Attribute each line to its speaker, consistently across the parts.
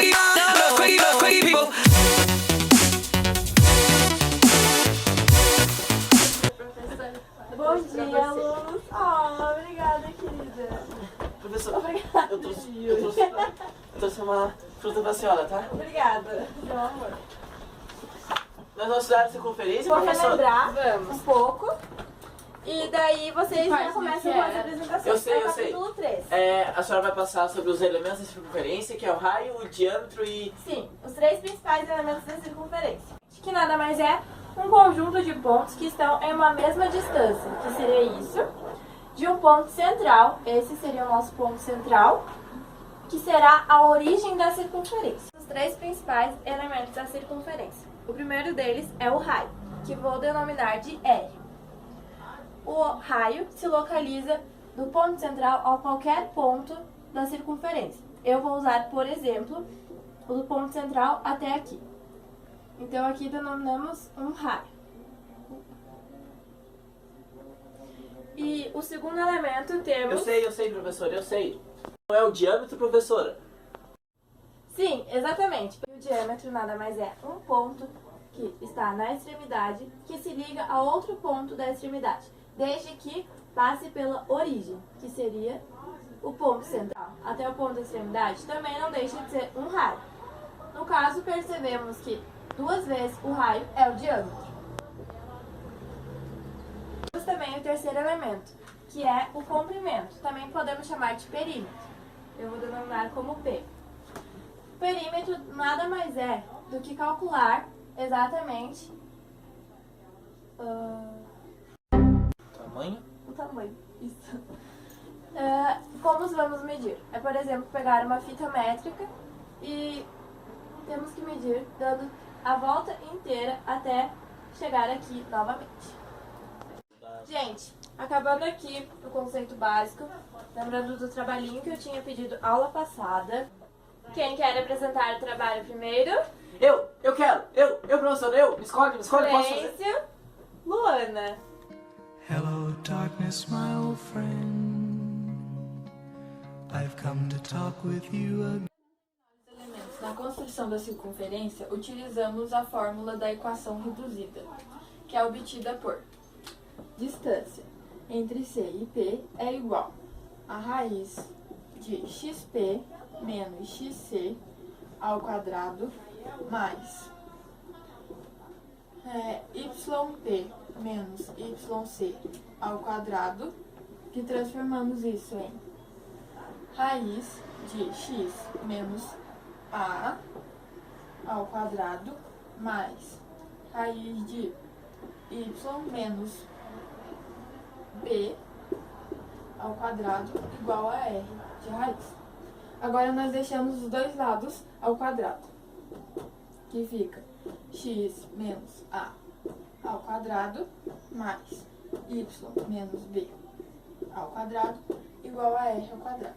Speaker 1: Bom dia, alunos. Obrigada, querida.
Speaker 2: Professora,
Speaker 1: Obrigada,
Speaker 2: eu trouxe uma fruta pra senhora, tá?
Speaker 1: Obrigada, meu amor.
Speaker 2: Nós vamos estudar essa conferência,
Speaker 1: Vou
Speaker 2: professora?
Speaker 1: relembrar um pouco. E daí vocês já começam com as apresentações.
Speaker 2: Eu sei.
Speaker 1: Capítulo 3.
Speaker 2: A senhora vai passar sobre os elementos da circunferência, que é o raio, o diâmetro e...
Speaker 1: Sim, os 3 principais elementos da circunferência. Que nada mais é um conjunto de pontos que estão em uma mesma distância, que seria isso, de um ponto central, esse seria o nosso ponto central, que será a origem da circunferência. Os 3 principais elementos da circunferência. O primeiro deles é o raio, que vou denominar de R. O raio se localiza do ponto central a qualquer ponto da circunferência. Eu vou usar, por exemplo, o do ponto central até aqui. Então, aqui denominamos um raio. E o segundo elemento temos...
Speaker 2: Eu sei, professora, eu sei. Não é o diâmetro, professora?
Speaker 1: Sim, exatamente. O diâmetro nada mais é um ponto que está na extremidade que se liga a outro ponto da extremidade, desde que passe pela origem, que seria o ponto central, até o ponto da extremidade, também não deixa de ser um raio. No caso, percebemos que 2 vezes o raio é o diâmetro. Temos também o terceiro elemento, que é o comprimento, também podemos chamar de perímetro. Eu vou denominar como P. O perímetro nada mais é do que calcular exatamente
Speaker 2: Tamanho?
Speaker 1: o tamanho. Isso. Como vamos medir? É, por exemplo, pegar uma fita métrica e temos que medir dando a volta inteira até chegar aqui novamente. Gente, acabando aqui o conceito básico, lembrando do trabalhinho que eu tinha pedido aula passada. Quem quer apresentar o trabalho primeiro?
Speaker 2: Eu quero! Professora, me escolhe, posso fazer?
Speaker 1: Silêncio. Luana.
Speaker 3: Hello, darkness, my old friend. I've come to talk with you again.
Speaker 4: Na construção da circunferência, utilizamos a fórmula da equação reduzida, que é obtida por distância entre C e P é igual a raiz de xp menos xc ao quadrado mais yp menos yc ao quadrado, que transformamos isso em raiz de x menos a ao quadrado mais raiz de y menos b ao quadrado igual a r de raiz. Agora nós deixamos os dois lados ao quadrado, que fica x menos a ao quadrado mais y menos b ao quadrado igual a r ao quadrado.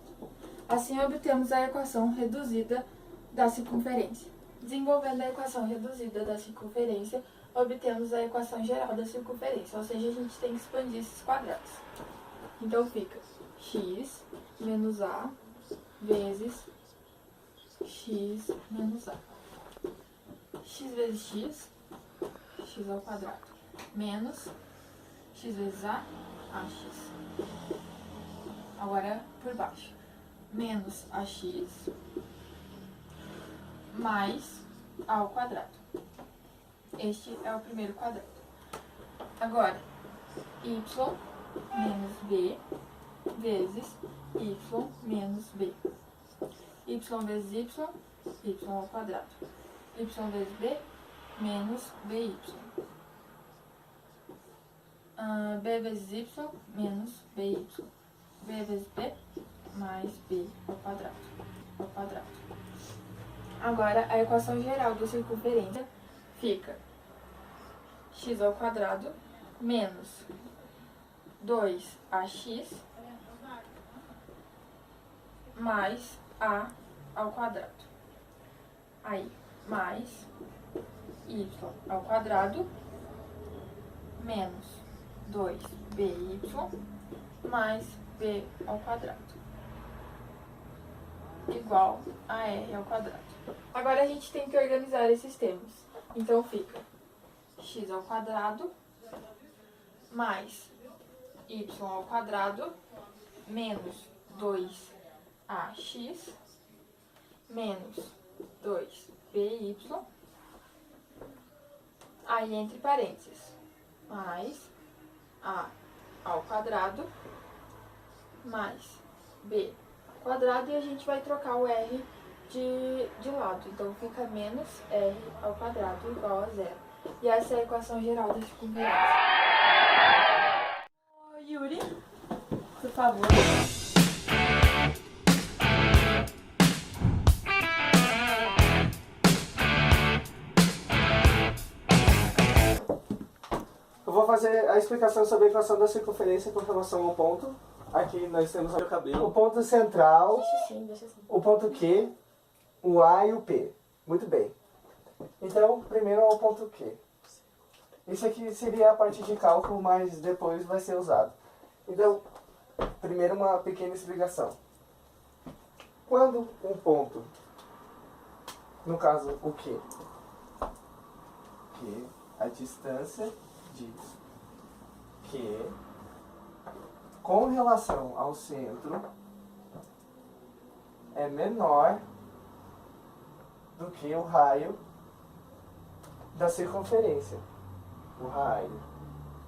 Speaker 4: Assim obtemos a equação reduzida da circunferência. Desenvolvendo a equação reduzida da circunferência, obtemos a equação geral da circunferência, ou seja, a gente tem que expandir esses quadrados. Então fica x menos a vezes x menos a. X vezes x, x ao quadrado, menos x vezes a x. Agora por baixo, menos ax mais a ao quadrado. Este é o primeiro quadrado. Agora, y menos b vezes y menos b. Y vezes y ao quadrado. Y vezes b menos by. B vezes y menos by. B vezes b mais b ao quadrado. Agora, a equação geral da circunferência fica x ao quadrado menos 2ax mais a ao quadrado. Aí, mais y ao quadrado menos 2by mais b ao quadrado. igual a r ao quadrado. Agora a gente tem que organizar esses termos. Então fica x ao quadrado mais y ao quadrado menos 2ax menos 2by, aí entre parênteses, mais a ao quadrado mais b ao quadrado, e a gente vai trocar o r de lado. Então fica menos r ao quadrado igual a zero. E essa é a equação geral da circunferência.
Speaker 1: Yuri, por favor.
Speaker 5: Eu vou fazer a explicação sobre a equação da circunferência com relação ao ponto. Aqui nós temos o cabelo, o ponto central,
Speaker 1: Deixa assim.
Speaker 5: o ponto Q, o A e o P. Muito bem. Então, primeiro é o ponto Q. Isso aqui seria a parte de cálculo, mas depois vai ser usado. Então, primeiro uma pequena explicação. Quando um ponto, no caso o Q, que a distância diz que com relação ao centro é menor do que o raio da circunferência. O raio,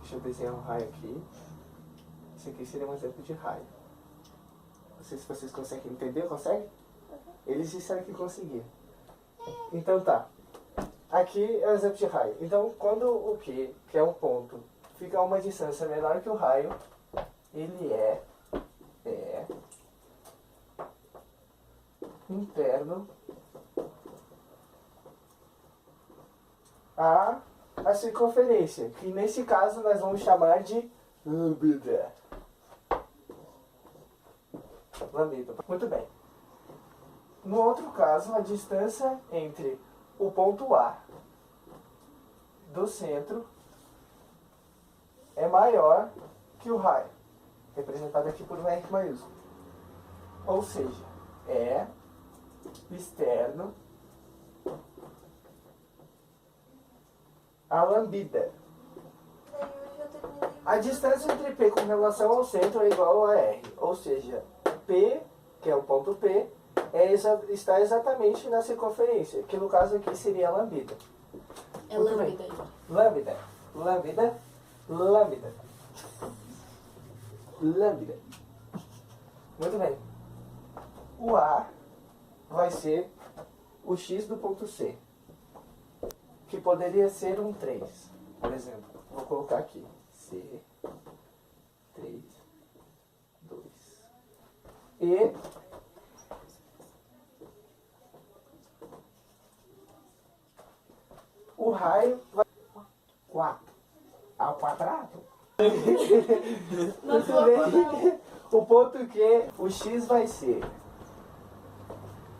Speaker 5: deixa eu desenhar um raio aqui. Esse aqui seria um exemplo de raio. Não sei se vocês conseguem entender, conseguem? Eles disseram que conseguiam. Então tá. Aqui é o exemplo de raio. Então quando o Q, que é um ponto, fica a uma distância menor que o raio, ele é interno a circunferência, que nesse caso nós vamos chamar de lambda. Lambda. Muito bem. No outro caso, a distância entre o ponto A do centro é maior que o raio, representado aqui por um R maiúsculo. Ou seja, é externo a lambda. A distância entre P com relação ao centro é igual a R. Ou seja, P, que é o ponto P, está exatamente na circunferência, que no caso aqui seria a lambda.
Speaker 1: É
Speaker 5: Muito
Speaker 1: lambda
Speaker 5: bem.
Speaker 1: aí.
Speaker 5: Lambda. Lambda. Lambda. Lambda. Muito bem. O A vai ser o x do ponto C, que poderia ser um 3, por exemplo. Vou colocar aqui. C, 3, 2. E o raio vai 4 ao quadrado. Muito bem. O ponto Q, o x vai ser...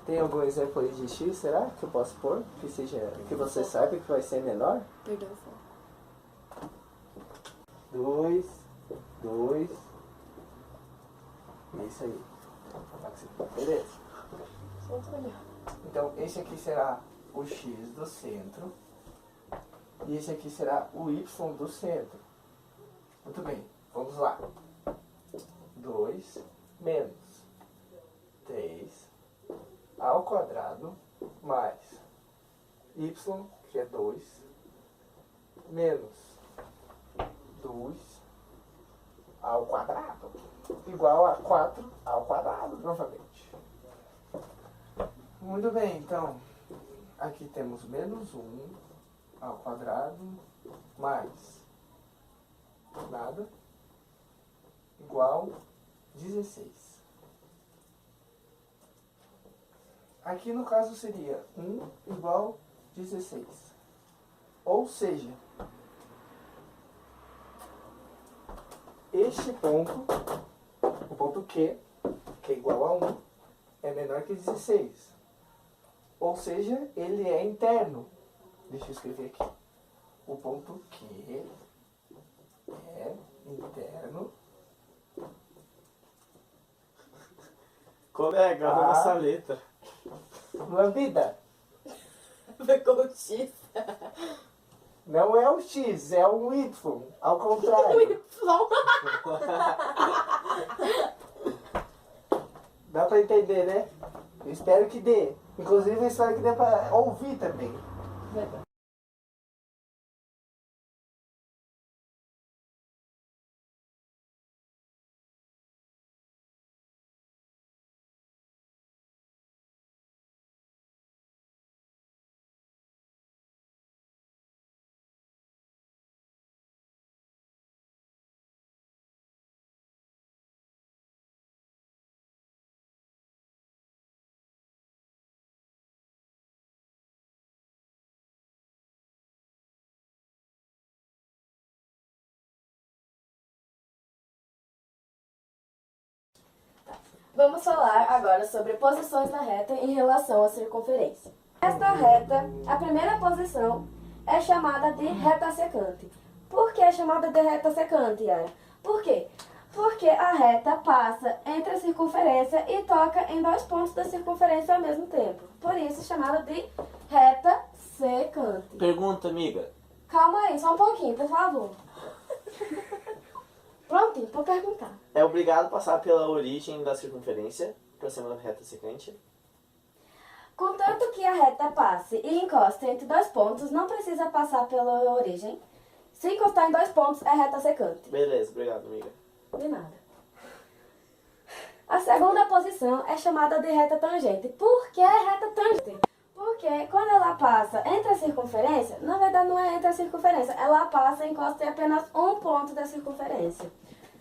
Speaker 5: Tem algum exemplo aí de x, será? Que eu posso pôr? Que seja, que você saiba que vai ser menor?
Speaker 1: Perdeu o foco.
Speaker 5: 2, 2. É isso aí. Beleza? Então, esse aqui será o x do centro. E esse aqui será o y do centro. Muito bem, vamos lá. 2 menos 3 ao quadrado mais y, que é 2, menos 2 ao quadrado, igual a 4 ao quadrado, novamente. Muito bem, então, aqui temos menos 1 ao quadrado mais nada, igual 16. Aqui no caso seria 1 igual 16. Ou seja, este ponto, o ponto Q, que é igual a 1, é menor que 16. Ou seja, ele é interno. Deixa eu escrever aqui. O ponto Q é interno
Speaker 2: Colega,
Speaker 5: Ah.
Speaker 2: nossa letra.
Speaker 5: Lambida.
Speaker 1: Pegou o X.
Speaker 5: Não é um X, é um Y. Ao contrário. Dá pra entender, né? Eu espero que dê. Inclusive, eu espero que dê pra ouvir também.
Speaker 6: Vamos falar agora sobre posições da reta em relação à circunferência. Esta reta, a primeira posição, é chamada de reta secante. Por que é chamada de reta secante, Yara? Por quê? Porque a reta passa entre a circunferência e toca em 2 pontos da circunferência ao mesmo tempo. Por isso é chamada de reta secante.
Speaker 2: Pergunta, amiga.
Speaker 6: Calma aí, só um pouquinho, por favor. Prontinho, pode perguntar.
Speaker 2: É obrigado passar pela origem da circunferência para ser uma reta secante?
Speaker 6: Contanto que a reta passe e encoste entre 2 pontos, não precisa passar pela origem. Se encostar em 2 pontos, é reta secante.
Speaker 2: Beleza, obrigado, amiga.
Speaker 6: De nada. A segunda posição é chamada de reta tangente. Por que reta tangente? Porque quando ela passa entre a circunferência, na verdade não é entre a circunferência, ela passa e encosta em apenas um ponto da circunferência.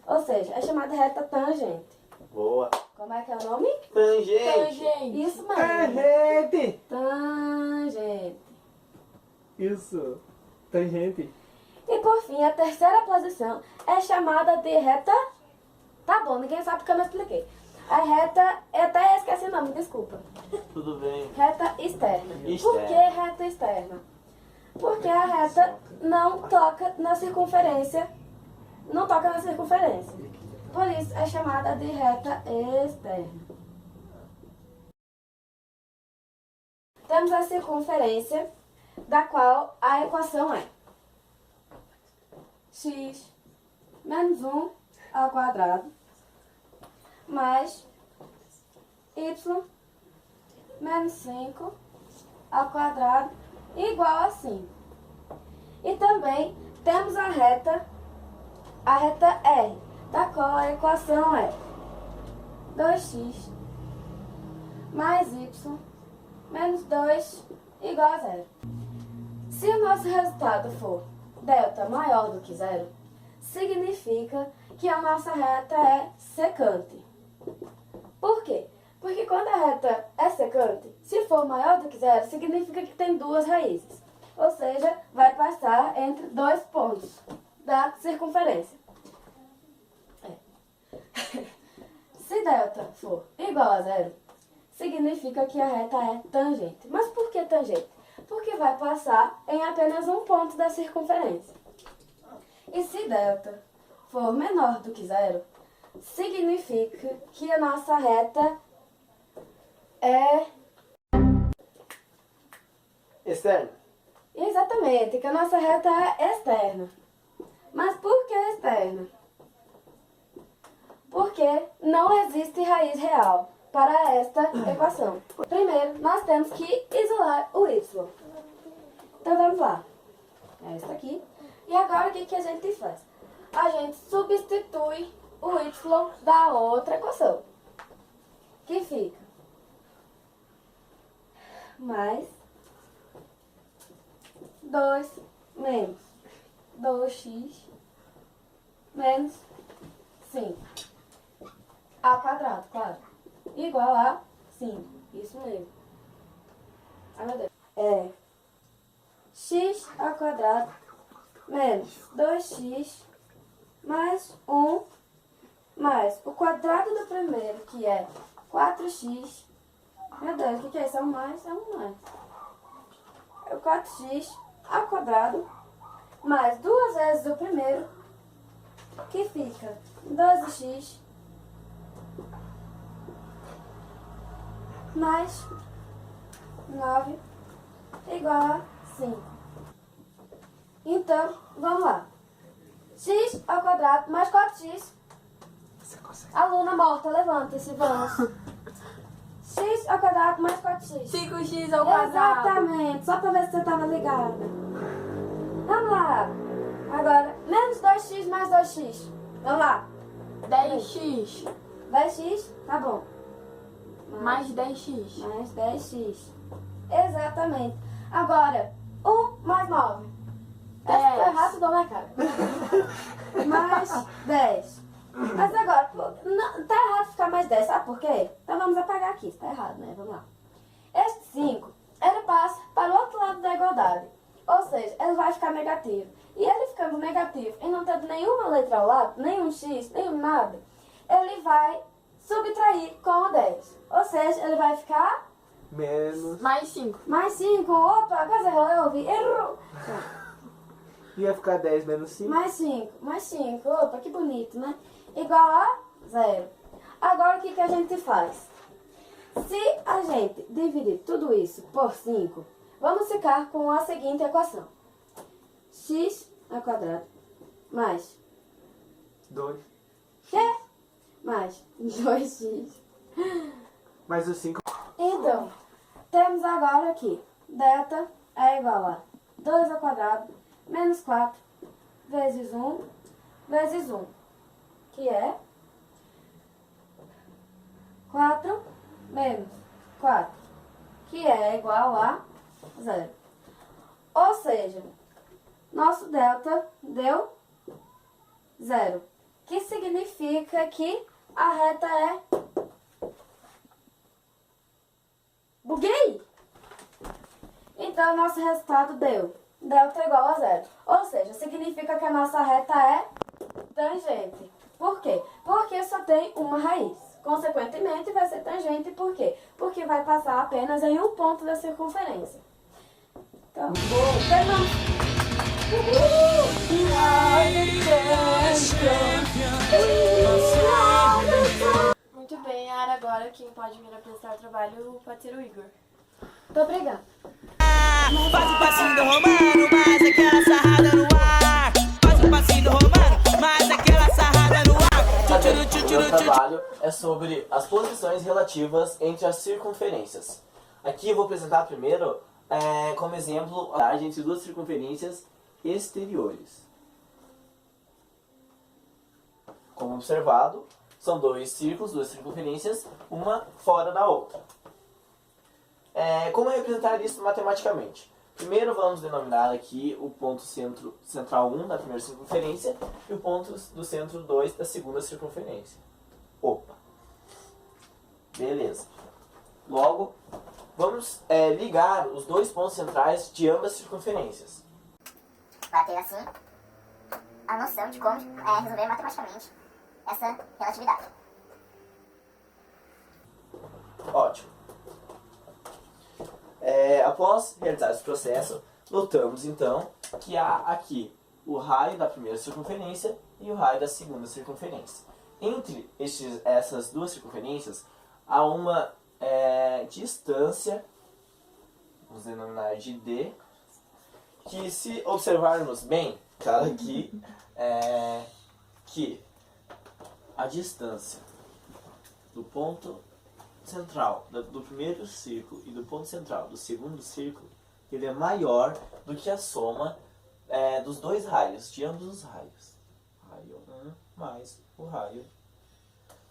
Speaker 6: Ou seja, é chamada de reta tangente.
Speaker 2: Boa.
Speaker 6: Como é que é o nome?
Speaker 2: Tangente.
Speaker 6: Isso mesmo.
Speaker 5: Tangente!
Speaker 6: Tangente.
Speaker 5: Isso. Tangente.
Speaker 6: E por fim, a terceira posição é chamada de reta... Tá bom, ninguém sabe porque eu não expliquei. A reta... Eu até esqueci o nome, desculpa.
Speaker 2: Tudo bem.
Speaker 6: Reta externa. Por
Speaker 2: Externa.
Speaker 6: que reta externa? Porque a reta não toca na circunferência. Não toca na circunferência. Por isso é chamada de reta externa. Temos a circunferência, da qual a equação é x menos 1 ao quadrado mais y menos 5 ao quadrado igual a 5. E também temos a reta R, da qual a equação é 2x mais y menos 2 igual a 0. Se o nosso resultado for delta maior do que 0, significa que a nossa reta é secante. Por quê? Porque quando a reta é secante, se for maior do que 0, significa que tem 2 raízes. Ou seja, vai passar entre 2 pontos da circunferência. Se delta for igual a 0, significa que a reta é tangente. Mas por que tangente? Porque vai passar em apenas um ponto da circunferência. E se delta for menor do que 0, significa que a nossa reta é...
Speaker 5: Externo.
Speaker 6: Exatamente, que a nossa reta é externa. Mas por que externa? Porque não existe raiz real para esta equação. Primeiro, nós temos que isolar o y. Então vamos lá. É esta aqui. E agora o que a gente faz? A gente substitui o y da outra equação. Que fica mais 2 menos 2x menos 5 ao quadrado, claro, igual a 5. Isso mesmo. Ai, meu Deus. É x ao quadrado menos 2x mais 1 mais o quadrado do primeiro, que é 4x. Meu Deus, o que é isso? É um mais? É um mais. É o 4x ao quadrado mais 2 vezes o primeiro, que fica 12x mais 9 igual a 5. Então, vamos lá. X ao quadrado mais 4x.
Speaker 5: Você consegue.
Speaker 6: Aluna morta, levanta-se, vamos. X ao quadrado mais 4x.
Speaker 1: 5x ao quadrado.
Speaker 6: Exatamente, só pra ver se você tava ligada. Vamos lá. Agora, menos 2x mais 2x. Vamos lá.
Speaker 1: 10x
Speaker 6: 10x, tá bom.
Speaker 1: mais 10x.
Speaker 6: Mais 10x. Exatamente. Agora, 1 mais 9. Essa foi rápido, né, cara? Mais 10. Mas agora, não, tá errado ficar mais 10, sabe por quê? Então vamos apagar aqui, tá errado, né? Vamos lá. Este 5, ele passa para o outro lado da igualdade. Ou seja, ele vai ficar negativo. E ele ficando negativo e não tendo nenhuma letra ao lado, nenhum x, nenhum nada, ele vai subtrair com o 10. Ou seja, ele vai ficar
Speaker 5: Menos.
Speaker 1: Mais 5.
Speaker 6: mais 5. Opa, quase errou, eu ouvi. Errou.
Speaker 5: Ia ficar 10 menos 5.
Speaker 6: Mais 5, mais 5. Opa, que bonito, né? Igual a 0. Agora, o que a gente faz? Se a gente dividir tudo isso por 5, vamos ficar com a seguinte equação. X ao quadrado mais
Speaker 5: 2.
Speaker 6: quê? Mais 2x.
Speaker 5: Mais o 5.
Speaker 6: Então, temos agora aqui, delta é igual a 2 ao quadrado menos 4 vezes 1 vezes 1, que é 4 menos 4, que é igual a 0. Ou seja, nosso delta deu 0, que significa que a reta é... Buguei! Então, nosso resultado deu delta igual a 0. Ou seja, significa que a nossa reta é tangente. Por quê? Porque só tem uma raiz. Consequentemente, vai ser tangente. Por quê? Porque vai passar apenas em um ponto da circunferência. Então, terminamos.
Speaker 1: Muito bem, Ara, agora quem pode vir apresentar o trabalho pode ser o Igor.
Speaker 6: Tô obrigada.
Speaker 7: Faz o passinho do romano, mas aquela sarrada no ar. Faz o passinho do romano, mas aquela sarrada no ar.
Speaker 2: Meu trabalho é sobre as posições relativas entre as circunferências. Aqui eu vou apresentar primeiro, como exemplo, a entre duas circunferências exteriores. Como observado, são dois círculos, duas circunferências, uma fora da outra. Como representar isso matematicamente? Primeiro vamos denominar aqui o ponto central 1 da primeira circunferência e o ponto do centro 2 da segunda circunferência. Opa! Beleza. Logo, vamos ligar os dois pontos centrais de ambas as circunferências.
Speaker 8: Para ter assim a noção de como resolver matematicamente essa relatividade.
Speaker 2: Ótimo. Após realizar esse processo, notamos então que há aqui o raio da primeira circunferência e o raio da segunda circunferência. Entre essas duas circunferências há uma distância, vamos denominar de D, que se observarmos bem, claro aqui, que a distância do ponto central do primeiro círculo e do ponto central do segundo círculo, ele é maior do que a soma dos dois raios, de ambos os raios. Raio 1 mais o raio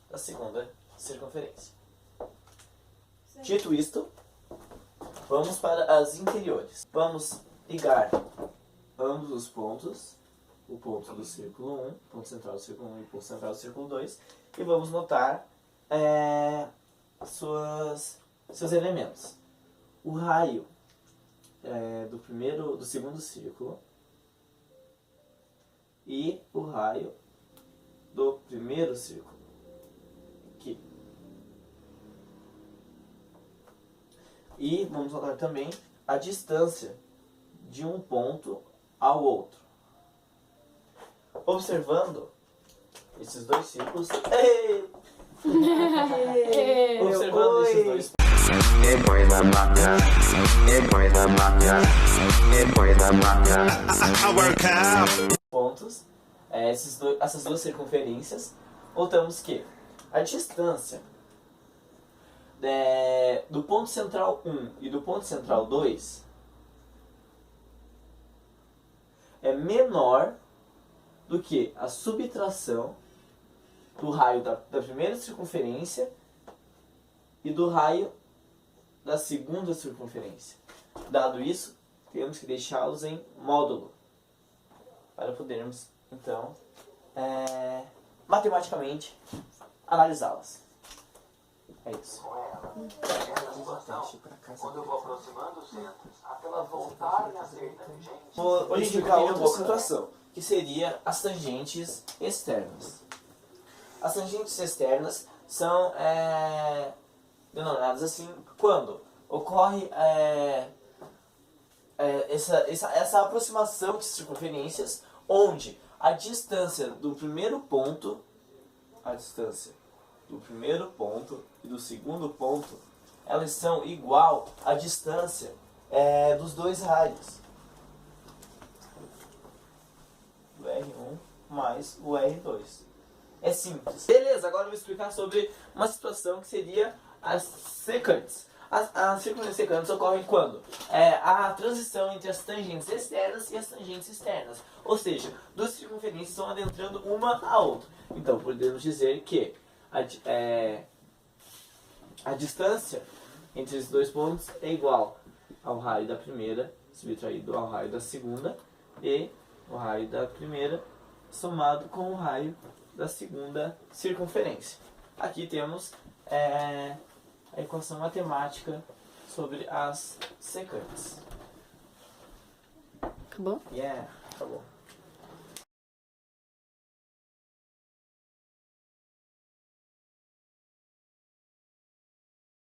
Speaker 2: da segunda circunferência. Dito isto, vamos para as interiores. Vamos ligar ambos os pontos, o ponto do círculo 1, ponto central do círculo 1 e o ponto central do círculo 2, e vamos notar seus elementos. O raio do segundo círculo e o raio do primeiro círculo. Aqui. E vamos notar também a distância de um ponto ao outro. Observando esses dois círculos. Observando esses dois Pontos, essas duas circunferências, notamos que a distância do ponto central 1 e do ponto central 2 é menor do que a subtração do raio da primeira circunferência e do raio da segunda circunferência. Dado isso, temos que deixá-los em módulo para podermos, então, matematicamente analisá-las. É isso.
Speaker 9: Quando eu vou aproximando os centros, até elas voltarem a ser tangentes.
Speaker 2: Hoje a gente vai ver outra situação, que seria as tangentes externas. As tangentes externas são denominadas assim quando ocorre essa aproximação de circunferências, onde a distância do primeiro ponto, e do segundo ponto, elas são igual à distância dos dois raios, do R1 mais o R2. É simples. Beleza, agora eu vou explicar sobre uma situação que seria as secantes. As circunferências secantes ocorrem quando a transição entre as tangentes externas e as tangentes externas. Ou seja, duas circunferências estão adentrando uma a outra. Então, podemos dizer que a distância entre esses dois pontos é igual ao raio da primeira subtraído ao raio da segunda, e o raio da primeira somado com o raio da segunda circunferência. Aqui temos a equação matemática sobre as secantes.
Speaker 6: Acabou?
Speaker 2: Acabou.